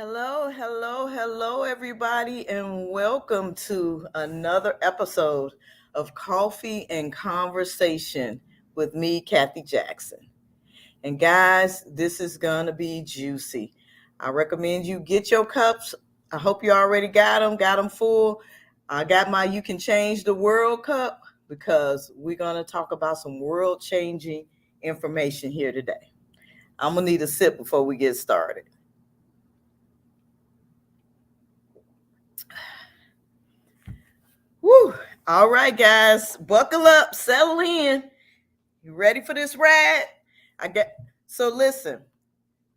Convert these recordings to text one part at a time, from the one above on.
Hello, hello, hello, everybody, and welcome to another episode of Coffee and Conversation with me, Kathy Jackson. And guys, this is going to be juicy. I recommend you get your cups. I hope you already got them full. I got my You Can Change the World cup because we're going to talk about some world changing information here today. I'm going to need a sip before we get started. Woo! All right, guys, buckle up, settle in. You ready for this ride? I get so listen.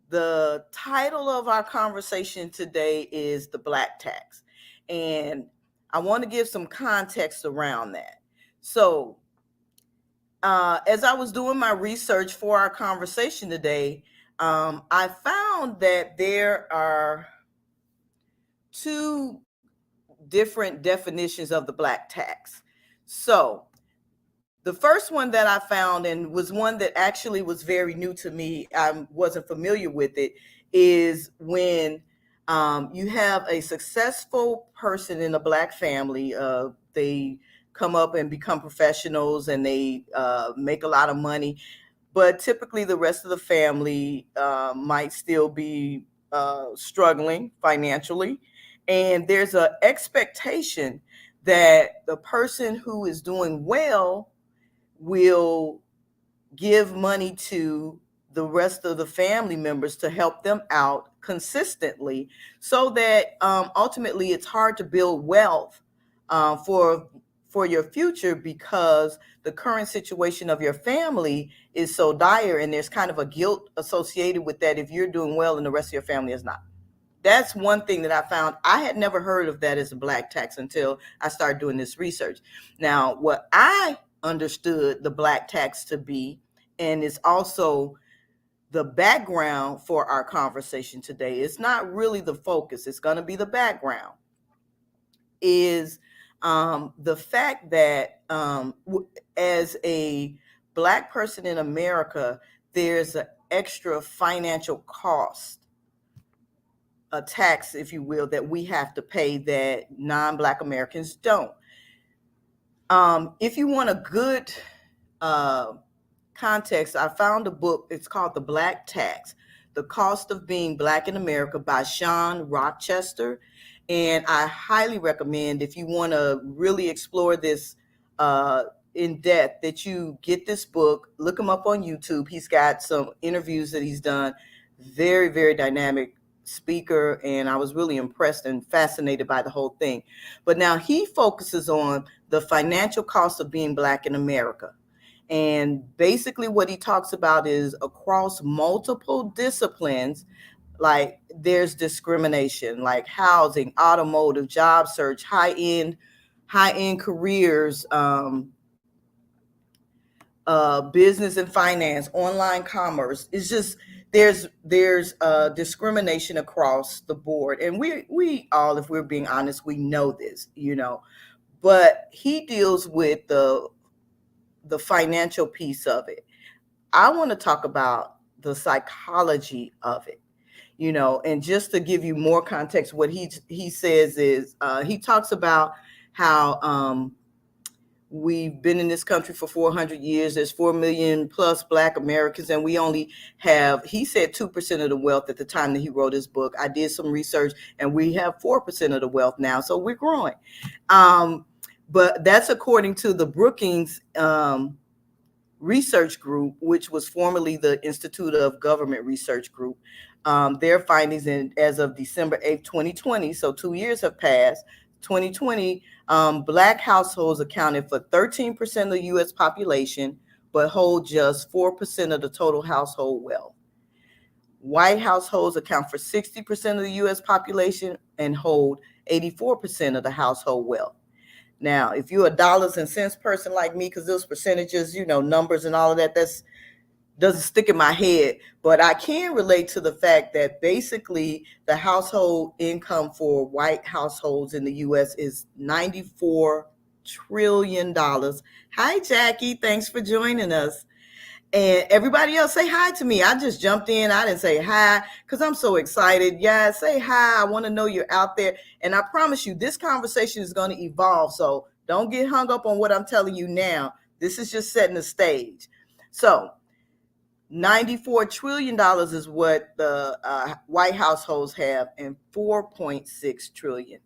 The title of our conversation today is the black tax, and I want to give some context around that. So, as I was doing my research for our conversation today, I found that there are two different definitions of the black tax. So, the first one that I found, and was one that actually was very new to me, I wasn't familiar with it, is when you have a successful person in a black family. They come up and become professionals and they make a lot of money, but typically the rest of the family might still be struggling financially. And there's an expectation that the person who is doing well will give money to the rest of the family members to help them out consistently, so that ultimately it's hard to build wealth for your future, because the current situation of your family is so dire, and there's kind of a guilt associated with that if you're doing well and the rest of your family is not. That's one thing that I found. I had never heard of that as a black tax until I started doing this research. Now, what I understood the black tax to be, and it's also the background for our conversation today, it's not really the focus, it's going to be the background, is the fact that as a black person in America, there's an extra financial cost, a tax, if you will, that we have to pay that non-black Americans don't. If you want a good uh, context, I found a book. It's called The Black Tax: The Cost of Being Black in America by Sean Rochester. And I highly recommend, if you want to really explore this in depth, that you get this book. Look him up on YouTube. He's got some interviews that he's done. Very, very dynamic speaker, and I was really impressed and fascinated by the whole thing. But now he focuses on the financial cost of being black in America. And basically what he talks about is across multiple disciplines, like there's discrimination, like housing, automotive, job search, high end careers, business and finance, online commerce. It's just there's discrimination across the board, and we all, if we're being honest, we know this. But he deals with the financial piece of it. I want to talk about the psychology of it. And just to give you more context, what he says is, he talks about how we've been in this country for 400 years. There's 4 million plus black Americans, and we only have, he said, 2% of the wealth at the time that he wrote his book. I did some research, and we have 4% of the wealth now, so we're growing. But that's according to the Brookings Research Group, which was formerly the Institute of Government Research Group. Their findings as of December 8th, 2020, so 2 years have passed. 2020, black households accounted for 13% of the U.S. population, but hold just 4% of the total household wealth. White households account for 60% of the U.S. population and hold 84% of the household wealth. Now, if you're a dollars and cents person like me, because those percentages, numbers and all of that, doesn't stick in my head, but I can relate to the fact that basically the household income for white households in the U.S. is $94 trillion. Hi, Jackie. Thanks for joining us. And everybody else say hi to me. I just jumped in. I didn't say hi because I'm so excited. Yeah, say hi. I want to know you're out there. And I promise you, this conversation is going to evolve. So don't get hung up on what I'm telling you now. This is just setting the stage. So $94 trillion is what the white households have, and 4.6 trillion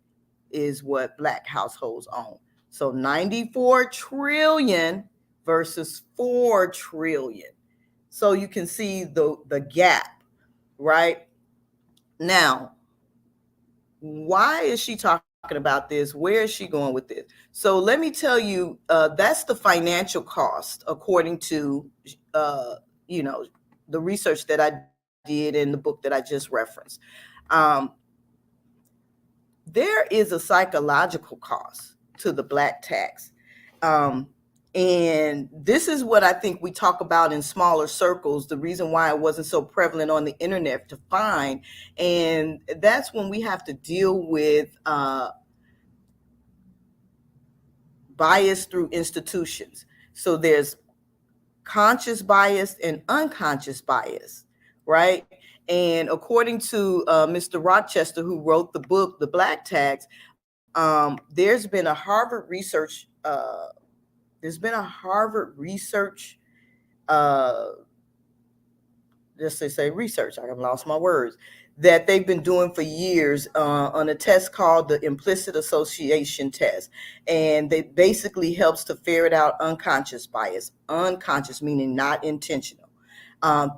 is what Black households own. So 94 trillion versus 4 trillion. So you can see the gap, right? Now, why is she talking about this? Where is she going with this? So let me tell you, that's the financial cost, according to, the research that I did in the book that I just referenced. There is a psychological cost to the Black tax. And this is what I think we talk about in smaller circles, the reason why it wasn't so prevalent on the internet to find. And that's when we have to deal with bias through institutions. So there's conscious bias and unconscious bias, right? And according to Mr. Rochester, who wrote the book, The Black Tax, there's been a Harvard research, just to say research, I have lost my words, that they've been doing for years on a test called the implicit association test. And it basically helps to ferret out unconscious bias, unconscious meaning not intentional.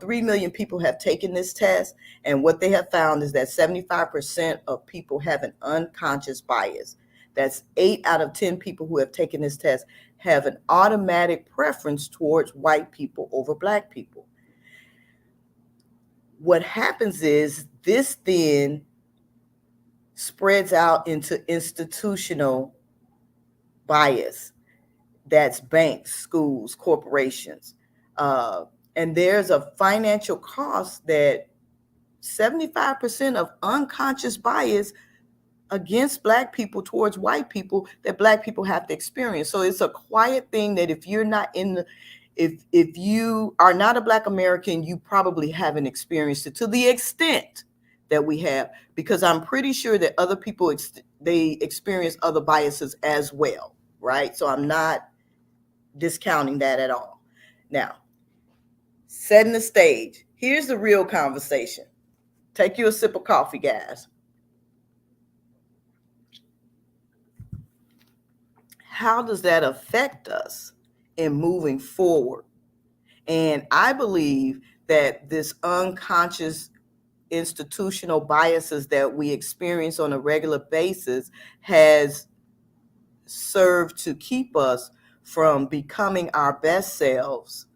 3 million people have taken this test, and what they have found is that 75% of people have an unconscious bias. That's 8 out of 10 people who have taken this test have an automatic preference towards white people over Black people. What happens is this then spreads out into institutional bias. That's banks, schools, corporations. And there's a financial cost that 75% of unconscious bias against Black people towards white people that Black people have to experience. So it's a quiet thing that if you're not in the, if you are not a Black American, you probably haven't experienced it to the extent that we have, because I'm pretty sure that other people, they experience other biases as well, right? So I'm not discounting that at all. Now, setting the stage, here's the real conversation. Take you a sip of coffee, guys. How does that affect us in moving forward? And I believe that this unconscious institutional biases that we experience on a regular basis has served to keep us from becoming our best selves,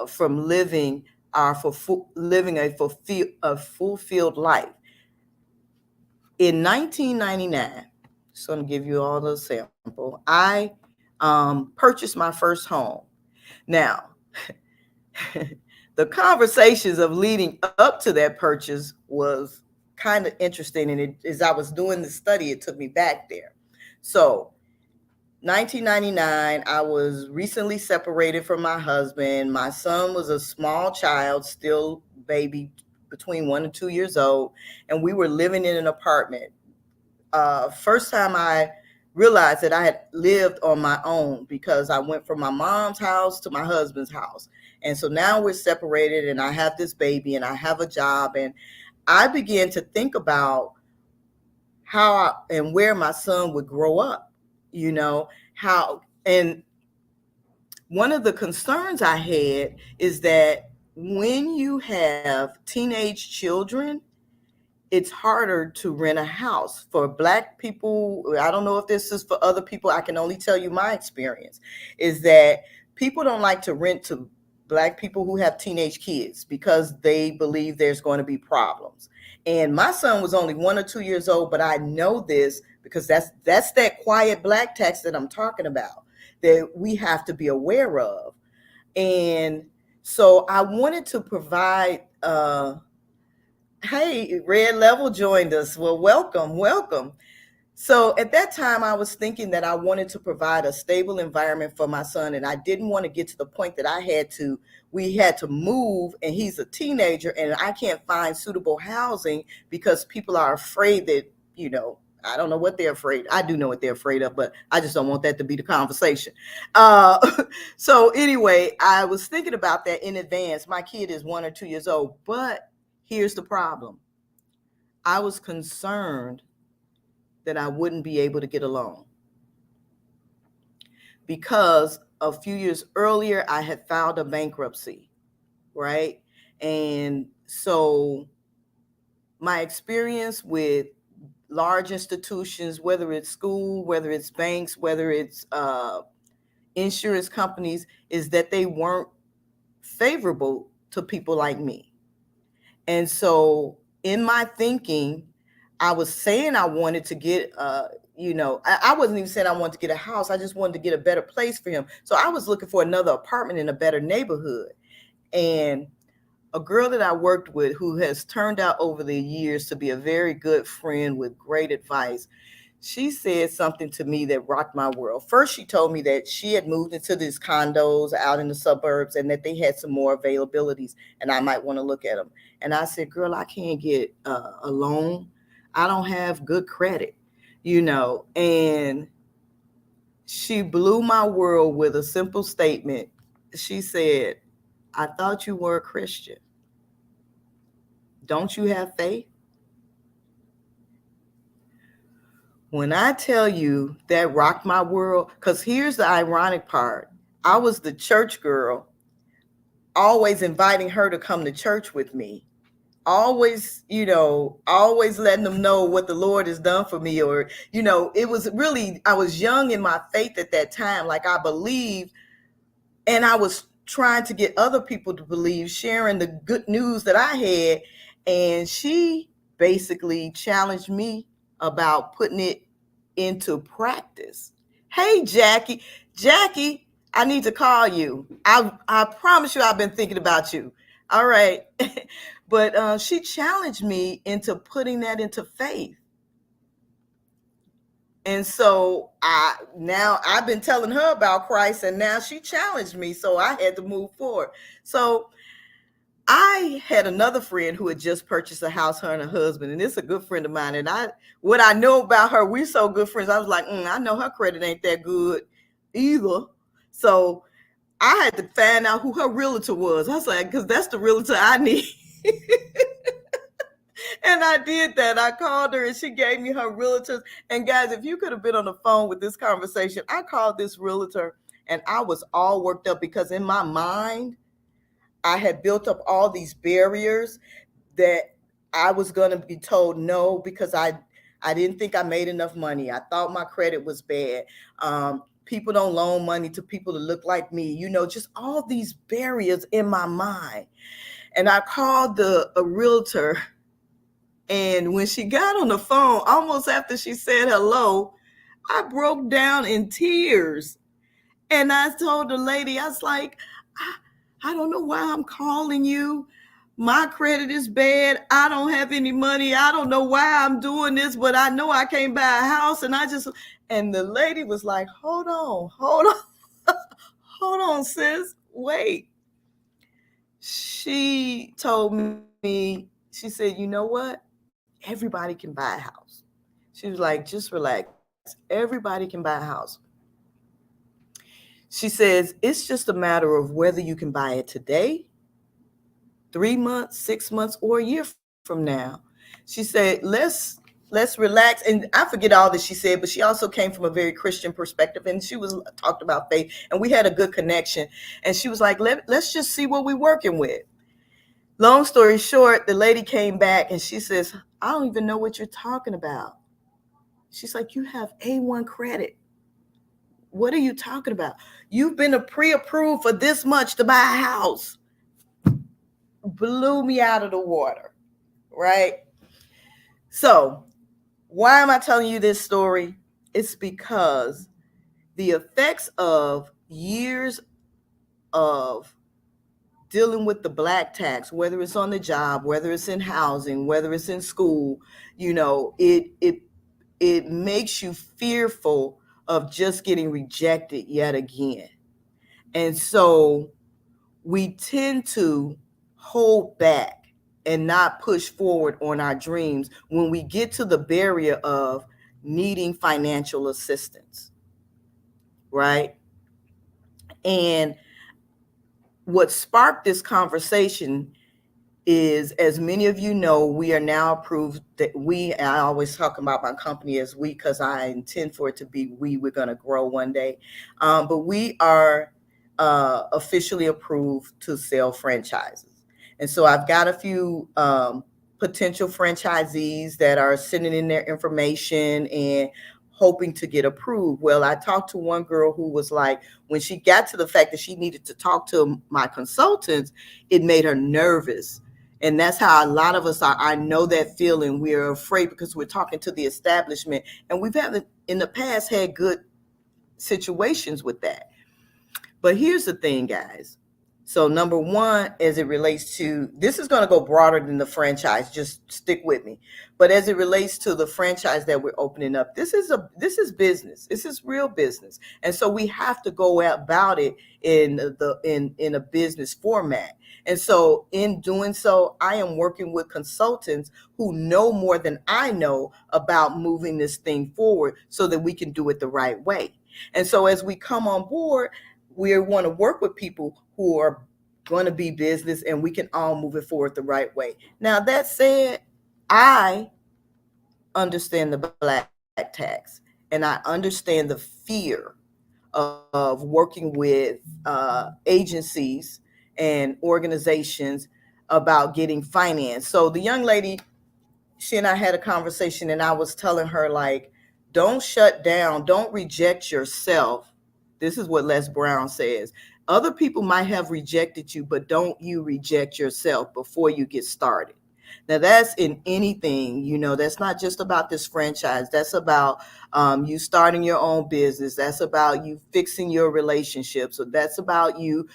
from living a fulfilled life. In 1999, just going to give you all the sample, I purchased my first home. Now, the conversations of leading up to that purchase was kind of interesting. And as I was doing the study, it took me back there. So 1999, I was recently separated from my husband. My son was a small child, still baby, between 1 and 2 years old. And we were living in an apartment. First time I realized that I had lived on my own, because I went from my mom's house to my husband's house. And so now we're separated, and I have this baby, and I have a job. And I began to think about how and where my son would grow up, and one of the concerns I had is that when you have teenage children, it's harder to rent a house. For Black people, I don't know if this is for other people, I can only tell you my experience, is that people don't like to rent to Black people who have teenage kids because they believe there's going to be problems. And my son was only 1 or 2 years old, but I know this because that's that quiet Black tax that I'm talking about, that we have to be aware of. And so I wanted to provide, hey, Red Level joined us. Well, welcome. So at that time, I was thinking that I wanted to provide a stable environment for my son, and I didn't want to get to the point that we had to move, and he's a teenager, and I can't find suitable housing because people are afraid that, I don't know what they're afraid. I do know what they're afraid of, but I just don't want that to be the conversation. Uh, so anyway, I was thinking about that in advance. My kid is 1 or 2 years old, but here's the problem. I was concerned that I wouldn't be able to get a loan because a few years earlier I had filed a bankruptcy, right? And so my experience with large institutions, whether it's school, whether it's banks, whether it's insurance companies, is that they weren't favorable to people like me. And so in my thinking, I was saying I wanted to get, I wasn't even saying I wanted to get a house. I just wanted to get a better place for him. So I was looking for another apartment in a better neighborhood. And a girl that I worked with who has turned out over the years to be a very good friend with great advice, she said something to me that rocked my world. First, she told me that she had moved into these condos out in the suburbs and that they had some more availabilities and I might want to look at them. And I said, girl, I can't get a loan. I don't have good credit, and she blew my world with a simple statement. She said, I thought you were a Christian. Don't you have faith? When I tell you that rocked my world, because here's the ironic part. I was the church girl, always inviting her to come to church with me. Always, always letting them know what the Lord has done for me. Or, it was really, I was young in my faith at that time. Like I believed, and I was trying to get other people to believe, sharing the good news that I had. And she basically challenged me about putting it into practice. Hey, Jackie, I need to call you. I promise you I've been thinking about you. All right. But she challenged me into putting that into faith. And so I've been telling her about Christ, and now she challenged me. So I had to move forward. So I had another friend who had just purchased a house, her and her husband, and it's a good friend of mine. And what I know about her, we're so good friends. I was like, I know her credit ain't that good either. So I had to find out who her realtor was. I was like, because that's the realtor I need. And I did that. I called her and she gave me her realtors. And guys, if you could have been on the phone with this conversation, I called this realtor and I was all worked up because in my mind, I had built up all these barriers that I was going to be told no because I didn't think I made enough money. I thought my credit was bad. People don't loan money to people that look like me. Just all these barriers in my mind. And I called a realtor, and when she got on the phone, almost after she said hello, I broke down in tears. And I told the lady, I was like, I don't know why I'm calling you. My credit is bad. I don't have any money. I don't know why I'm doing this, but I know I can't buy a house. And the lady was like, hold on, hold on, sis, wait. She told me, she said, you know what? Everybody can buy a house. She was like, just relax. Everybody can buy a house. She says, it's just a matter of whether you can buy it today, 3 months, 6 months, or a year from now. She said, let's relax. And I forget all that she said, but she also came from a very Christian perspective. And she was talked about faith, and we had a good connection. And she was like, let's just see what we're working with. Long story short, the lady came back and she says, I don't even know what you're talking about. She's like, you have A1 credit. What are you talking about? You've been pre-approved for this much to buy a house. Blew me out of the water, right? So why am I telling you this story? It's because the effects of years of dealing with the black tax, whether it's on the job, whether it's in housing, whether it's in school, it it makes you fearful of just getting rejected yet again. And so we tend to hold back and not push forward on our dreams when we get to the barrier of needing financial assistance, right? And what sparked this conversation is, as many of you know, we are now approved that I always talk about my company as we, because I intend for it to be we're going to grow one day. But we are officially approved to sell franchises. And so I've got a few potential franchisees that are sending in their information and hoping to get approved. Well, I talked to one girl who was like, when she got to the fact that she needed to talk to my consultants, it made her nervous. And that's how a lot of us are. I know that feeling. We're afraid because we're talking to the establishment, and we've had in the past had good situations with that. But here's the thing, guys. So number one, as it relates to, this is going to go broader than the franchise, just stick with me. But as it relates to the franchise that we're opening up, this is business. This is real business. And so we have to go about it in a business format. And so in doing so, I am working with consultants who know more than I know about moving this thing forward so that we can do it the right way. And so as we come on board, we want to work with people who are going to be business, and we can all move it forward the right way. Now, that said, I understand the black tax, and I understand the fear of working with agencies and organizations about getting finance. So the young lady, she and I had a conversation, and I was telling her, like, don't shut down, don't reject yourself. This is what Les Brown says. Other people might have rejected you, but don't you reject yourself before you get started. Now, that's in anything, that's not just about this franchise. That's about you starting your own business. That's about you fixing your relationships. So that's about you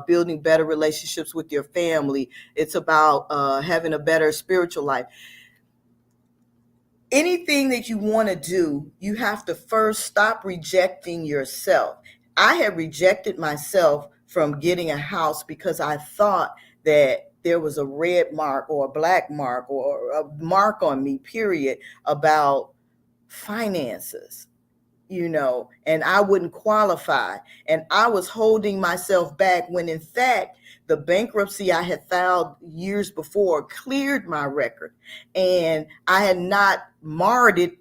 building better relationships with your family. It's about having a better spiritual life. Anything that you want to do, you have to first stop rejecting yourself. I had rejected myself from getting a house because I thought that there was a red mark or a black mark or a mark on me, period, about finances, and I wouldn't qualify. And I was holding myself back when, in fact, the bankruptcy I had filed years before cleared my record, and I had not marred it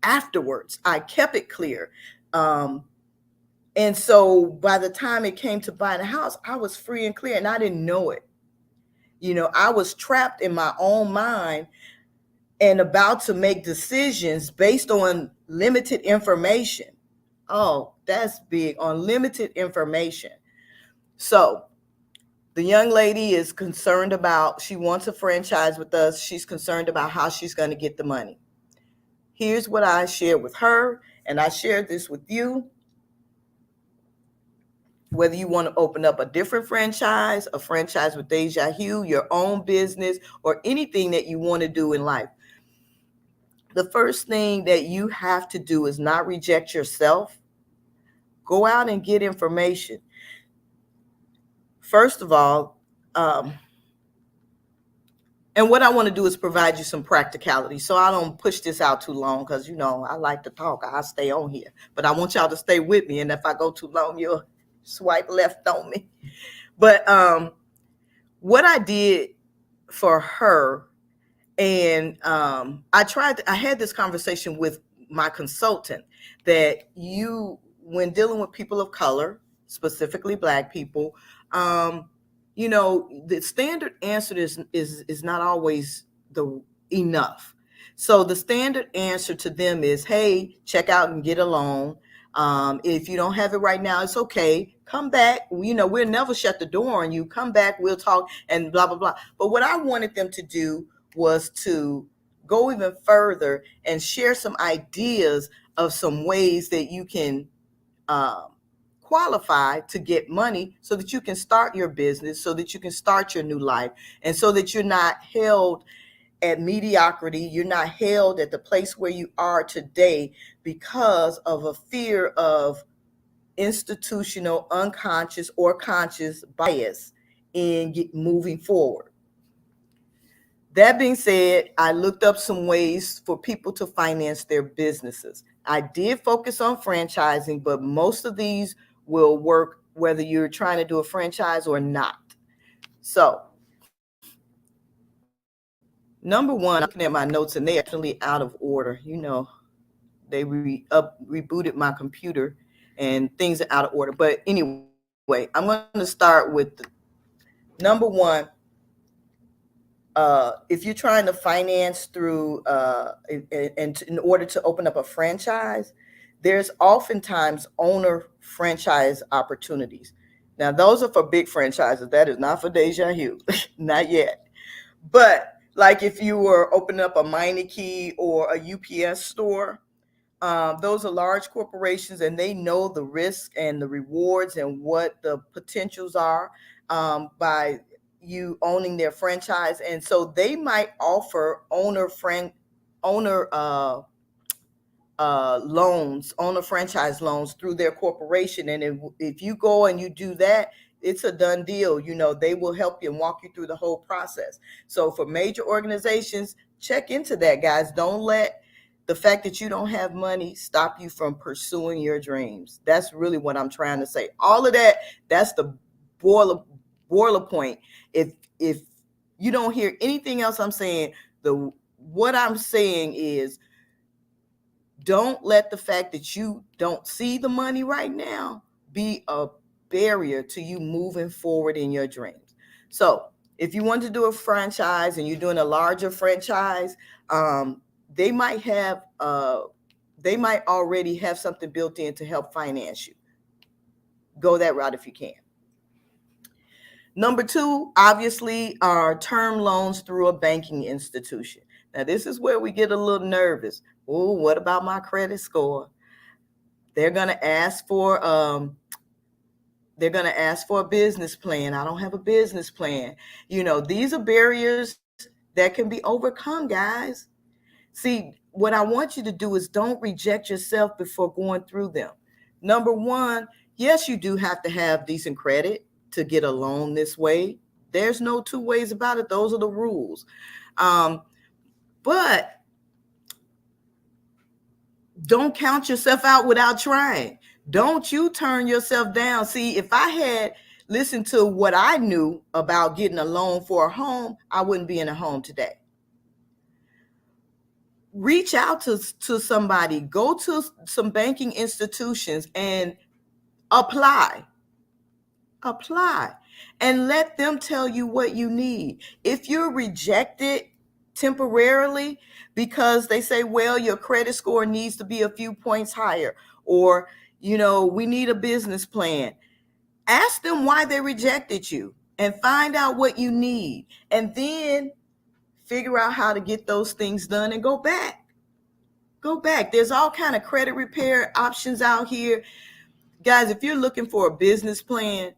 afterwards. I kept it clear. And so by the time it came to buying a house, I was free and clear, and I didn't know it. I was trapped in my own mind and about to make decisions based on limited information. Oh, that's big, on limited information. So the young lady is concerned about, she wants a franchise with us. She's concerned about how she's going to get the money. Here's what I shared with her, and I shared this with you. Whether you want to open up a different franchise, a franchise with Deja Hugh, your own business, or anything that you want to do in life, the first thing that you have to do is not reject yourself. Go out and get information. First of all, and what I want to do is provide you some practicality. So I don't push this out too long because, I like to talk. I'll stay on here. But I want y'all to stay with me. And if I go too long, you'll swipe left on me. But what I did for her, and I had this conversation with my consultant, that when dealing with people of color, specifically Black people, the standard answer is not always enough. So the standard answer to them is, hey, check out and get a loan. If you don't have it right now, it's okay. Come back. We'll never shut the door on you. Come back. We'll talk and blah, blah, blah. But what I wanted them to do was to go even further and share some ideas of some ways that you can qualify to get money so that you can start your business, so that you can start your new life, and so that you're not held at mediocrity. You're not held at the place where you are today because of a fear of institutional, unconscious, or conscious bias in moving forward. That being said, I looked up some ways for people to finance their businesses. I did focus on franchising, but most of these will work whether you're trying to do a franchise or not. So, number one, I'm looking at my notes and they're actually out of order. You know, they rebooted my computer and things are out of order. But anyway, I'm going to start with number one. If you're trying to finance through and in order to open up a franchise, there's oftentimes owner franchise opportunities. Now, those are for big franchises. That is not for Deja Hugh, not yet. But like if you were opening up a Meineke or a UPS store, those are large corporations and they know the risk and the rewards and what the potentials are by you owning their franchise. And so they might offer owner loans, owner franchise loans through their corporation. And if you go and you do that, it's a done deal. You know, they will help you and walk you through the whole process. So for major organizations, check into that, guys. Don't let the fact that you don't have money stop you from pursuing your dreams. That's really what I'm trying to say. All of that, that's the boiler point. If you don't hear anything else I'm saying, what I'm saying is don't let the fact that you don't see the money right now be a barrier to you moving forward in your dreams. So if you want to do a franchise and you're doing a larger franchise, they might already have something built in to help finance you. Go that route if you can. Number two, obviously, are term loans through a banking institution. Now, this is where we get a little nervous. Oh, what about my credit score? They're going to ask for a business plan. I don't have a business plan. You know, these are barriers that can be overcome, guys. See, what I want you to do is don't reject yourself before going through them. Number one, yes, you do have to have decent credit to get a loan this way. There's no two ways about it. Those are the rules. But don't count yourself out without trying. Don't you turn yourself down. See, if I had listened to what I knew about getting a loan for a home, I wouldn't be in a home today. Reach out to somebody, go to some banking institutions and apply, and let them tell you what you need. If you're rejected temporarily because they say, well, your credit score needs to be a few points higher, or, you know, we need a business plan, ask them why they rejected you and find out what you need, and then figure out how to get those things done and go back. There's all kind of credit repair options out here. Guys, if you're looking for a business plan,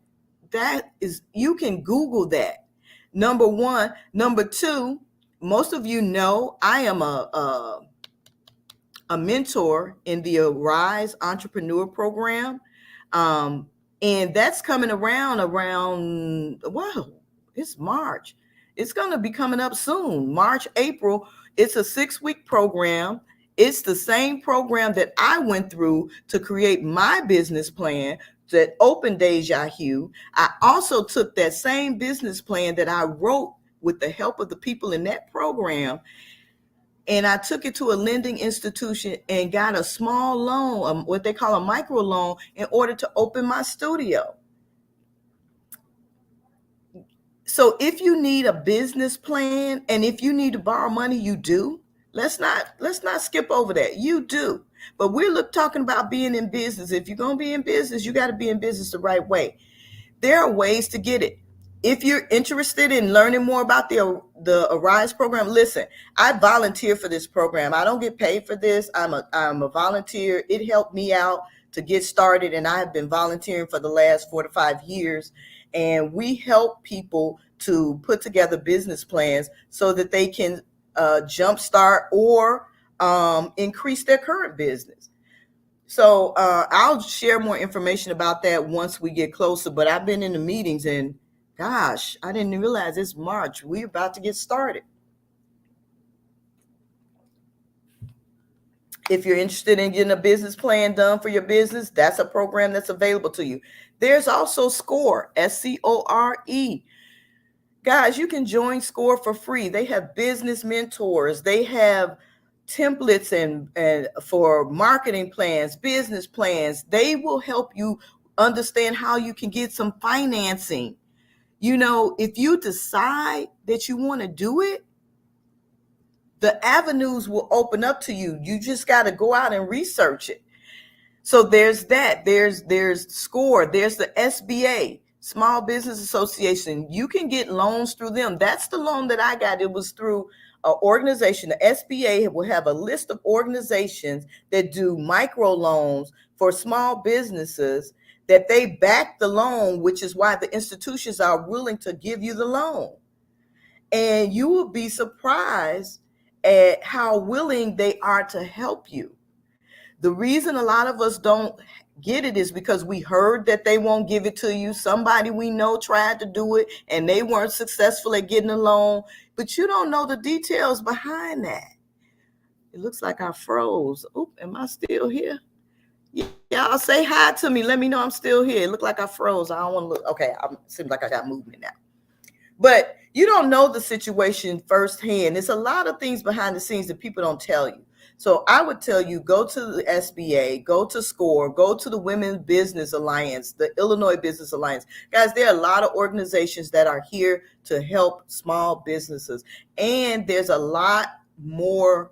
you can Google that. Number one. Number two, most of you know I am a mentor in the Arise Entrepreneur Program. And that's coming around, wow, it's March. It's going to be coming up soon, March, April. It's a 6-week program. It's the same program that I went through to create my business plan that opened Deja Hugh. I also took that same business plan that I wrote with the help of the people in that program, and I took it to a lending institution and got a small loan, what they call a micro loan, in order to open my studio. So if you need a business plan and if you need to borrow money, you do. Let's not skip over that. You do. But we're talking about being in business. If you're going to be in business, you got to be in business the right way. There are ways to get it. If you're interested in learning more about the Arise program, listen, I volunteer for this program. I don't get paid for this. I'm a volunteer. It helped me out to get started, and I have been volunteering for the last 4 to 5 years. And we help people to put together business plans so that they can jumpstart or increase their current business. So I'll share more information about that once we get closer. But I've been in the meetings and gosh, I didn't realize it's March. We're about to get started. If you're interested in getting a business plan done for your business, that's a program that's available to you. There's also SCORE, SCORE. Guys, you can join SCORE for free. They have business mentors. They have templates and for marketing plans, business plans. They will help you understand how you can get some financing. You know, if you decide that you want to do it, the avenues will open up to you. You just got to go out and research it. So there's that. There's SCORE. There's the SBA, Small Business Association. You can get loans through them. That's the loan that I got. It was through an organization. The SBA will have a list of organizations that do micro loans for small businesses that they back the loan, which is why the institutions are willing to give you the loan. And you will be surprised at how willing they are to help you. The reason a lot of us don't get it is because we heard that they won't give it to you. Somebody we know tried to do it and they weren't successful at getting a loan, but you don't know the details behind that. It looks like I froze. Oop, am I still here? Y'all say hi to me. Let me know I'm still here. It looked like I froze. I don't want to look. Okay, seems like I got movement now. But you don't know the situation firsthand. There's a lot of things behind the scenes that people don't tell you. So I would tell you, go to the SBA, go to SCORE, go to the Women's Business Alliance, the Illinois Business Alliance. Guys, there are a lot of organizations that are here to help small businesses. And there's a lot more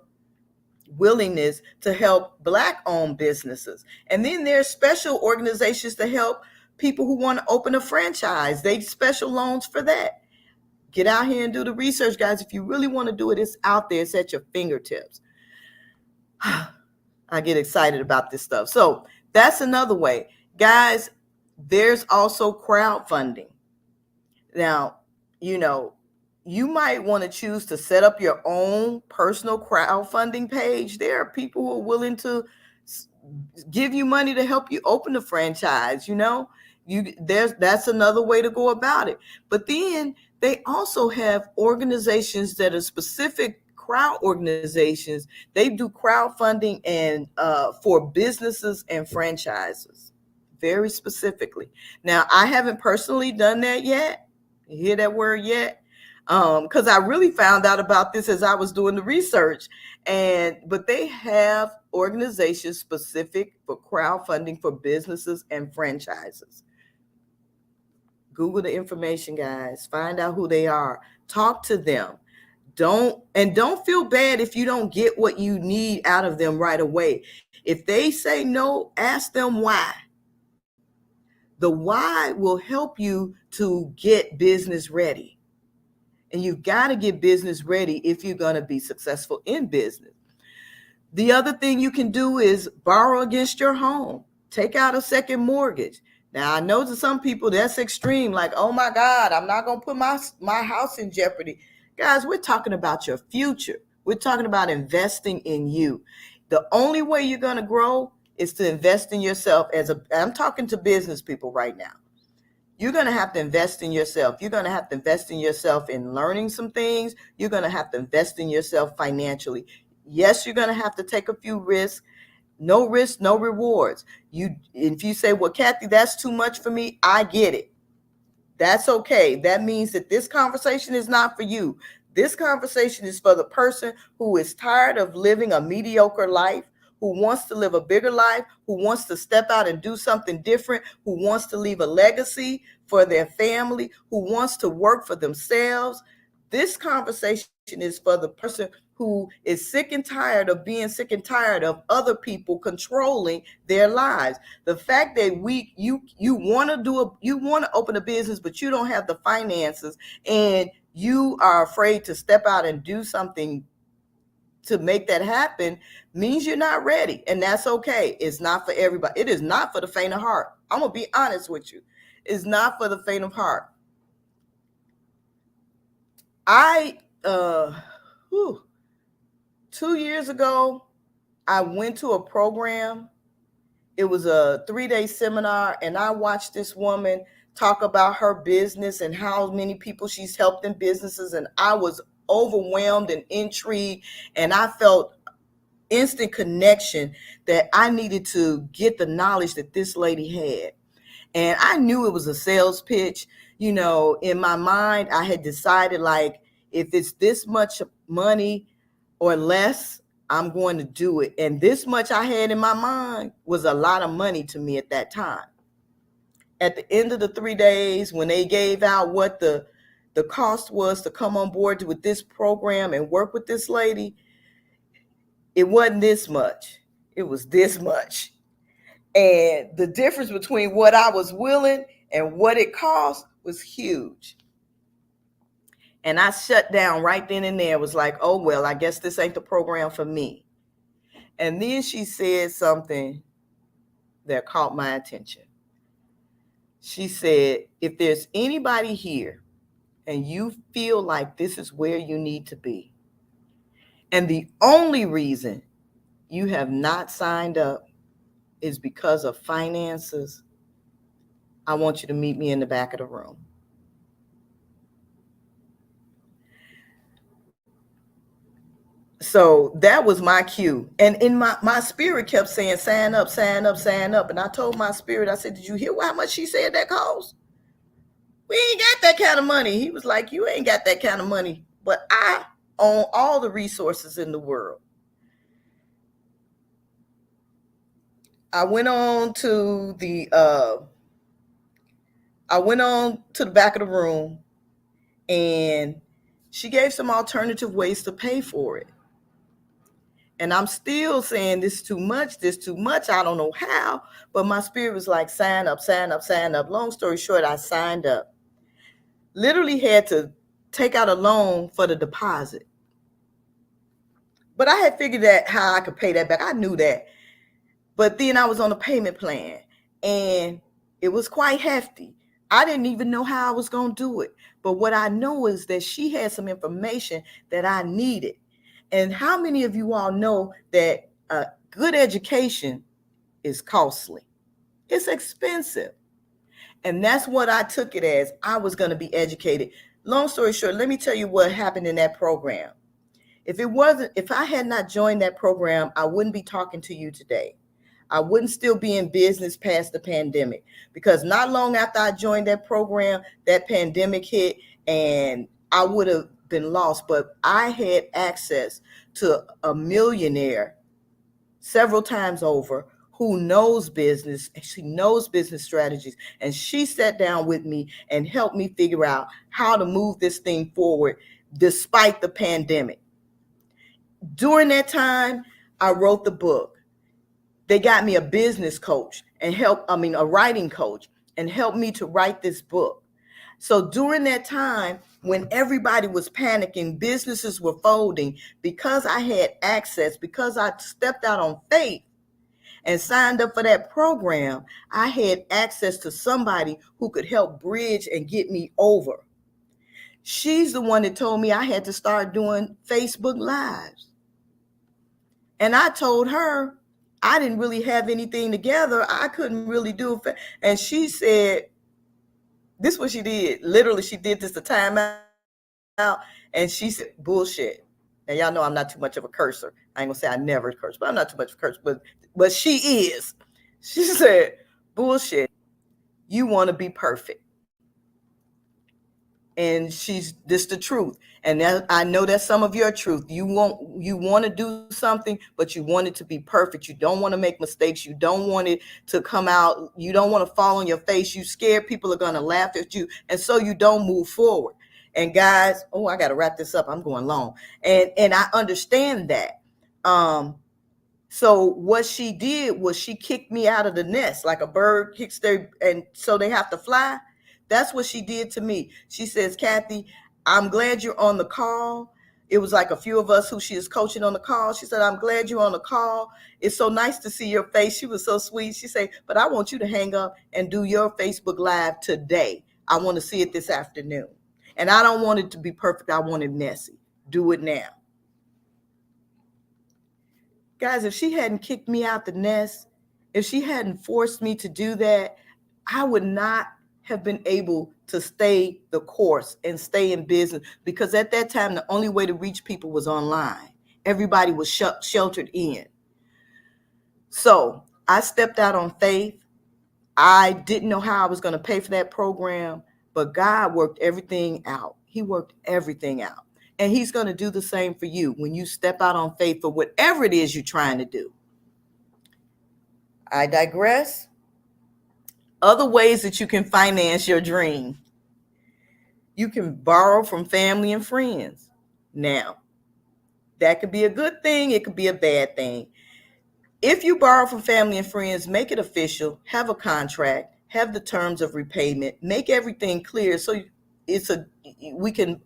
willingness to help Black-owned businesses. And then there's special organizations to help people who want to open a franchise. They special loans for that. Get out here and do the research, guys. If you really want to do it, it's out there. It's at your fingertips. I get excited about this stuff. So that's another way. Guys, there's also crowdfunding. Now, you know, you might want to choose to set up your own personal crowdfunding page. There are people who are willing to give you money to help you open a franchise, you know. That's another way to go about it. But then they also have organizations that are specific crowd organizations. They do crowdfunding and for businesses and franchises, very specifically. Now, I haven't personally done that yet. You hear that word yet? Because I really found out about this as I was doing the research. But they have organizations specific for crowdfunding for businesses and franchises. Google the information, guys. Find out who they are. Talk to them. Don't feel bad if you don't get what you need out of them right away. If they say no, ask them why. The why will help you to get business ready. And you've got to get business ready if you're going to be successful in business. The other thing you can do is borrow against your home. Take out a second mortgage. Now, I know to some people that's extreme, like, oh my God, I'm not going to put my house in jeopardy. Guys, we're talking about your future. We're talking about investing in you. The only way you're going to grow is to invest in yourself. I'm talking to business people right now. You're going to have to invest in yourself. You're going to have to invest in yourself in learning some things. You're going to have to invest in yourself financially. Yes, you're going to have to take a few risks. No risk, no rewards. If you say, well, Kathy, that's too much for me, I get it. That's okay. That means that this conversation is not for you. This conversation is for the person who is tired of living a mediocre life, who wants to live a bigger life, who wants to step out and do something different, who wants to leave a legacy for their family, who wants to work for themselves. This conversation is for the person who is sick and tired of being sick and tired of other people controlling their lives. The fact that you want to open a business, but you don't have the finances and you are afraid to step out and do something to make that happen means you're not ready. And that's okay. It's not for everybody. It is not for the faint of heart. I'm going to be honest with you. It's not for the faint of heart. 2 years ago, I went to a program. It was a 3-day seminar, and I watched this woman talk about her business and how many people she's helped in businesses. And I was overwhelmed and intrigued, and I felt instant connection that I needed to get the knowledge that this lady had. And I knew it was a sales pitch. You know, in my mind, I had decided, like, if it's this much money or less, I'm going to do it. And this much I had in my mind was a lot of money to me at that time. At the end of the 3 days, when they gave out what the cost was to come on board with this program and work with this lady, it wasn't this much. It was this much. And the difference between what I was willing and what it cost was huge. And I shut down right then and there. Was like, oh, well, I guess this ain't the program for me. And then she said something that caught my attention. She said, if there's anybody here and you feel like this is where you need to be, and the only reason you have not signed up is because of finances, I want you to meet me in the back of the room. So that was my cue. And in my spirit kept saying, sign up, sign up, sign up. And I told my spirit, I said, did you hear how much she said that cost? We ain't got that kind of money. He was like, you ain't got that kind of money, but I own all the resources in the world. I went on to the back of the room, and she gave some alternative ways to pay for it. And I'm still saying this is too much, I don't know how, but my spirit was like, sign up, sign up, sign up. Long story short, I signed up. Literally had to take out a loan for the deposit. But I had figured out how I could pay that back. I knew that. But then I was on a payment plan, and it was quite hefty. I didn't even know how I was going to do it. But what I know is that she had some information that I needed. And how many of you all know that good education is costly? It's expensive. And that's what I took it as. I was going to be educated. Long story short, let me tell you what happened in that program. If I had not joined that program, I wouldn't be talking to you today. I wouldn't still be in business past the pandemic, because not long after I joined that program, that pandemic hit, and I would have been lost. But I had access to a millionaire several times over who knows business, and she knows business strategies. And she sat down with me and helped me figure out how to move this thing forward despite the pandemic. During that time, I wrote the book. They got me a business coach and a writing coach, and helped me to write this book. So during that time, when everybody was panicking, businesses were folding, because I had access, because I stepped out on faith and signed up for that program, I had access to somebody who could help bridge and get me over. She's the one that told me I had to start doing Facebook Lives. And I told her I didn't really have anything together. I couldn't really do it. And she said, this is what she did. Literally, she did this a time out, and she said, bullshit. Now, y'all know I'm not too much of a cursor. I ain't gonna say I never curse, but I'm not too much of a cursor, but she is. She said, bullshit. You want to be perfect. And this the truth. And I know that's some of your truth. You want to do something, but you want it to be perfect. You don't want to make mistakes. You don't want it to come out. You don't want to fall on your face. You scared people are going to laugh at you. And so you don't move forward. And guys, I got to wrap this up. I'm going long. And I understand that. So what she did was she kicked me out of the nest like a bird kicks and so they have to fly. That's what she did to me. She says, Kathy, I'm glad you're on the call. It was like a few of us who she is coaching on the call. She said, I'm glad you're on the call. It's so nice to see your face. She was so sweet. She said, but I want you to hang up and do your Facebook Live today. I want to see it this afternoon. And I don't want it to be perfect. I want it messy. Do it now. Guys, if she hadn't kicked me out the nest, if she hadn't forced me to do that, I would not have been able to stay the course and stay in business, because at that time, the only way to reach people was online. Everybody was sheltered in. So I stepped out on faith. I didn't know how I was going to pay for that program, but God worked everything out. He worked everything out. And he's going to do the same for you when you step out on faith for whatever it is you're trying to do. I digress. Other ways that you can finance your dream. You can borrow from family and friends. Now, that could be a good thing. It could be a bad thing. If you borrow from family and friends, make it official, have a contract, have the terms of repayment, make everything clear so we can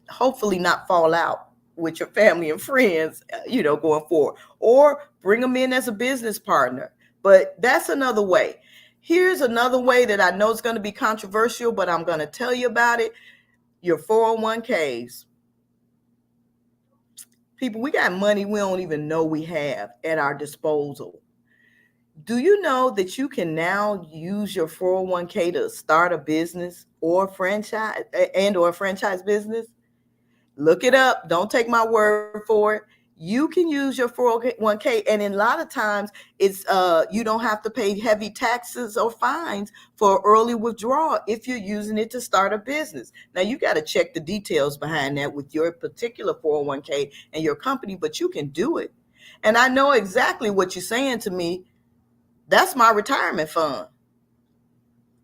hopefully not fall out with your family and friends, going forward, or bring them in as a business partner. But that's another way. Here's another way that I know is going to be controversial, but I'm going to tell you about it. Your 401ks. People, we got money we don't even know we have at our disposal. Do you know that you can now use your 401k to start a business or franchise business? Look it up. Don't take my word for it. You can use your 401k, and in a lot of times it's you don't have to pay heavy taxes or fines for early withdrawal if you're using it to start a business. Now you got to check the details behind that with your particular 401k and your company, but you can do it. And I know exactly what you're saying to me. That's my retirement fund.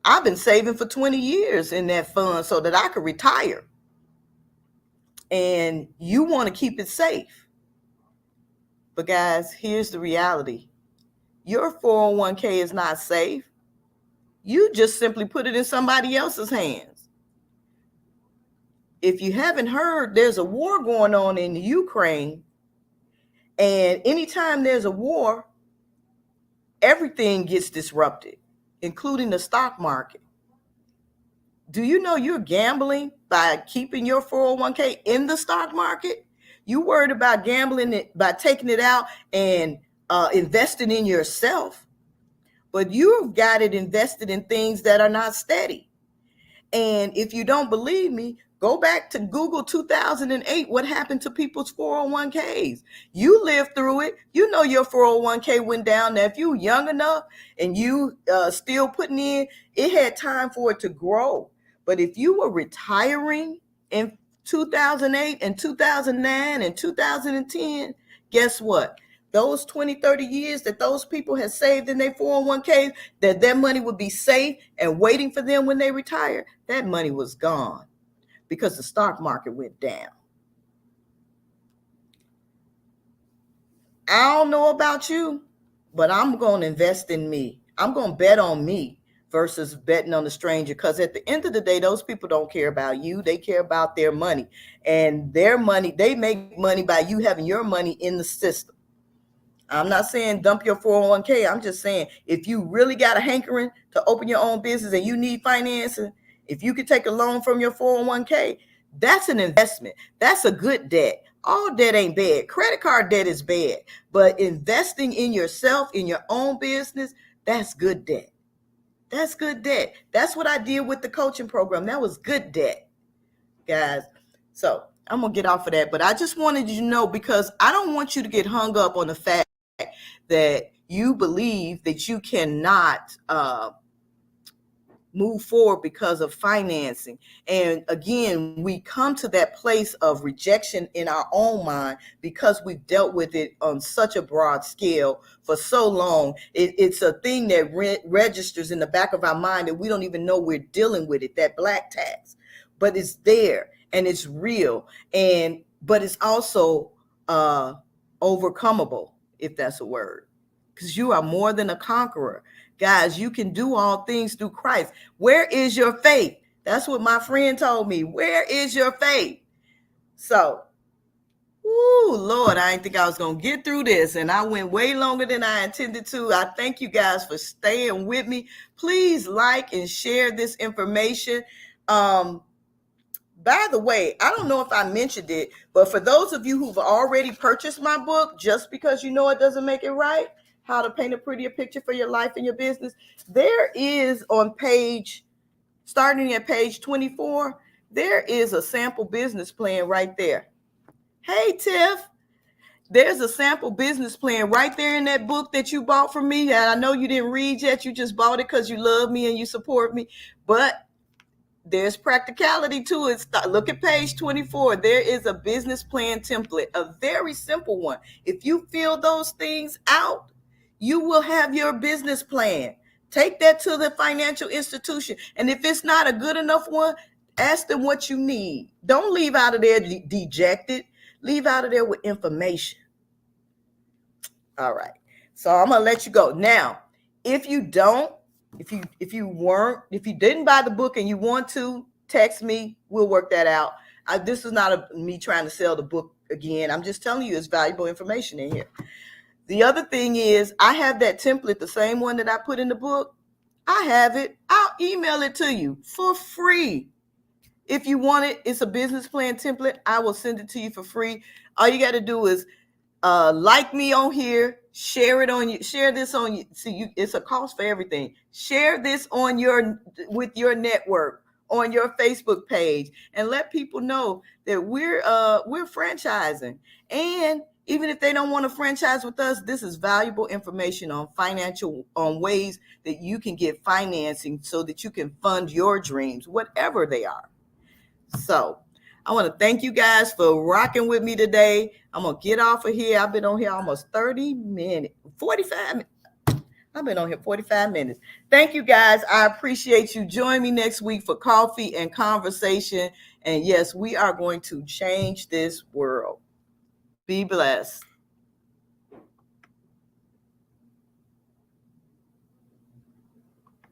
I've been saving for 20 years in that fund so that I could retire. And you want to keep it safe. But guys, here's the reality. Your 401k is not safe. You just simply put it in somebody else's hands. If you haven't heard, there's a war going on in Ukraine. And anytime there's a war, everything gets disrupted, including the stock market. Do you know you're gambling by keeping your 401k in the stock market? You worried about gambling it by taking it out and investing in yourself, but you've got it invested in things that are not steady. And if you don't believe me, go back to Google 2008. What happened to people's 401ks? You lived through it. You know your 401k went down. Now, if you're young enough and you still putting in, it had time for it to grow. But if you were retiring in 2008 and 2009 and 2010, guess what? Those 20, 30 years that those people had saved in their 401ks, that their money would be safe and waiting for them when they retire, that money was gone because the stock market went down. I don't know about you, but I'm going to invest in me. I'm going to bet on me versus betting on a stranger, because at the end of the day, those people don't care about you. They care about their money, and their money, they make money by you having your money in the system. I'm not saying dump your 401k. I'm just saying if you really got a hankering to open your own business and you need financing, if you could take a loan from your 401k, that's an investment. That's a good debt. All debt ain't bad. Credit card debt is bad, but investing in yourself, in your own business, that's good debt. That's good debt. That's what I did with the coaching program. That was good debt, guys. So I'm going to get off of that, but I just wanted you to know, because I don't want you to get hung up on the fact that you believe that you cannot move forward because of financing. And again, we come to that place of rejection in our own mind because we've dealt with it on such a broad scale for so long. It's a thing that registers in the back of our mind that we don't even know we're dealing with it, that black tax. But it's there and it's real, but it's also overcomable, if that's a word, because you are more than a conqueror. Guys, you can do all things through Christ. Where is your faith? That's what my friend told me. Where is your faith? So, Lord, I didn't think I was going to get through this, and I went way longer than I intended to. I thank you guys for staying with me. Please like and share this information. By the way, I don't know if I mentioned it, but for those of you who've already purchased my book, Just Because You Know It Doesn't Make It Right, How to Paint a Prettier Picture for Your Life and Your Business, there is on starting at page 24, there is a sample business plan right there. Hey, Tiff, there's a sample business plan right there in that book that you bought from me. And I know you didn't read yet. You just bought it because you love me and you support me. But there's practicality to it. Look at page 24. There is a business plan template, a very simple one. If you fill those things out, you will have your business plan. Take that to the financial institution. And if it's not a good enough one, ask them what you need. Don't leave out of there dejected. Leave out of there with information. All right. So I'm going to let you go. Now, if you didn't buy the book and you want to, text me. We'll work that out. This is not me trying to sell the book again. I'm just telling you it's valuable information in here. The other thing is I have that template, the same one that I put in the book. I have it. I'll email it to you for free. If you want it, it's a business plan template. I will send it to you for free. All you got to do is like me on here, share this on you. See, it's a cost for everything. Share this with your network, on your Facebook page, and let people know that we're franchising. And even if they don't want to franchise with us, this is valuable information on ways that you can get financing so that you can fund your dreams, whatever they are. So I want to thank you guys for rocking with me today. I'm going to get off of here. I've been on here almost 45 minutes. I've been on here 45 minutes. Thank you guys. I appreciate you. Join me next week for coffee and conversation. And yes, we are going to change this world. Be blessed.